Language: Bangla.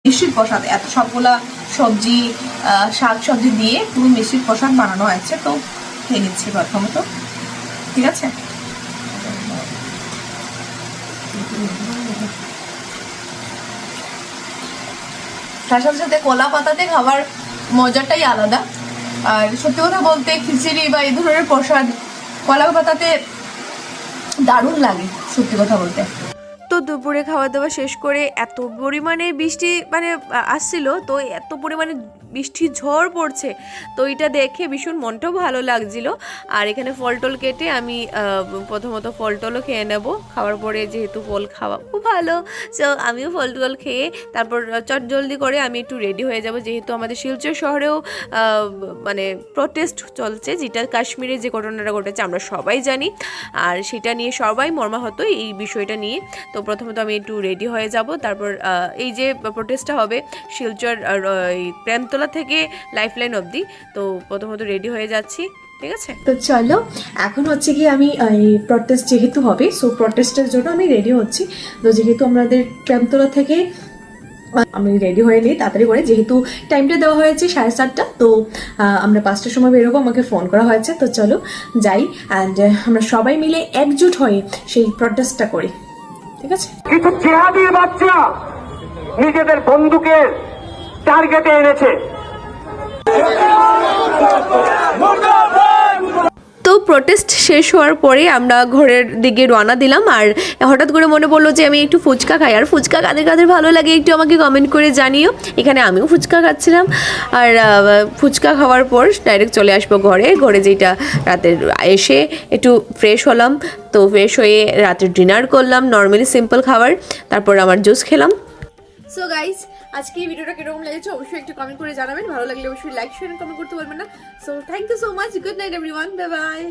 মিষ্টির প্রসাদ, এত সবগুলা সবজি শাক সবজি দিয়ে পুরো মিষ্টির প্রসাদ বানানো হয়েছে। তো খেয়ে নিচ্ছি প্রথমত, ঠিক আছে। তার সাথে সাথে কলা পাতাতে খাবার মজাটাই আলাদা। আর সত্যি কথা বলতে খিচুড়ি বা এই ধরনের প্রসাদ কলা পাতাতে দারুণ লাগে সত্যি কথা বলতে। তো দুপুরে খাওয়া দাওয়া শেষ করে এত পরিমাণে বৃষ্টি আসছিল, তো এত পরিমাণে বৃষ্টির ঝড় পড়ছে, তো এটা দেখে ভীষণ মনটাও ভালো লাগছিল। আর এখানে ফল টল কেটে আমি প্রথমত ফল টলও খেয়ে নেব। খাওয়ার পরে যেহেতু ফল খাওয়া খুব ভালো, সো আমিও ফল টল খেয়ে তারপর চটজলদি করে আমি একটু রেডি হয়ে যাব, যেহেতু আমাদের শিলচর শহরেও প্রটেস্ট চলছে, যেটা কাশ্মীরে যে ঘটনাটা ঘটেছে আমরা সবাই জানি। আর সেটা নিয়ে সবাই মর্মাহত এই বিষয়টা নিয়ে। তো প্রথমত আমি একটু রেডি হয়ে যাব, তারপর এই যে প্রটেস্টটা হবে শিলচর প্রেমতলা থেকে লাইফলাইন অবধি, তো প্রথমত রেডি হয়ে যাচ্ছি, ঠিক আছে। তো চলো এখন হচ্ছে কি আমি প্রটেস্ট যেহেতু হবে, সো প্রটেস্টের জন্য আমি রেডি হচ্ছি। তো যেহেতু আমাদের প্রেমতলা থেকে আমি রেডি হয়ে নিই তাড়াতাড়ি করে, যেহেতু টাইমটা দেওয়া হয়েছে 7:30, তো আমরা 5টার সময় বেরোবো, আমাকে ফোন করা হয়েছে। তো চলো যাই, অ্যান্ড আমরা সবাই মিলে একজুট হয়ে সেই প্রটেস্টটা করি, ঠিক আছে। কিছু জেহাদির বাচ্চা নিজেদের বন্দুকের টার্গেটে এনেছে। তো প্রটেস্ট শেষ হওয়ার পরে আমরা ঘরের দিকে রওনা দিলাম। আর হঠাৎ করে মনে পড়লো যে আমি একটু ফুচকা খাই, আর ফুচকা কাদের কাদের ভালো লাগে একটু আমাকে কমেন্ট করে জানিও। এখানে আমিও ফুচকা খাচ্ছিলাম, আর ফুচকা খাওয়ার পর ডাইরেক্ট চলে আসবো ঘরে যেটা রাতের এসে একটু ফ্রেশ হলাম। তো ফ্রেশ হয়ে রাতের ডিনার করলাম, নর্মালি সিম্পল খাবার, তারপর আমার জুস খেলাম। সো গাইস, আজকে এই ভিডিওটা কিরকম লেগেছে অবশ্যই একটু কমেন্ট করে জানাবেন। ভালো লাগলে অবশ্যই লাইক শেয়ার কমেন্ট করতে বলবেন না। So thank you so much, good night everyone, bye by.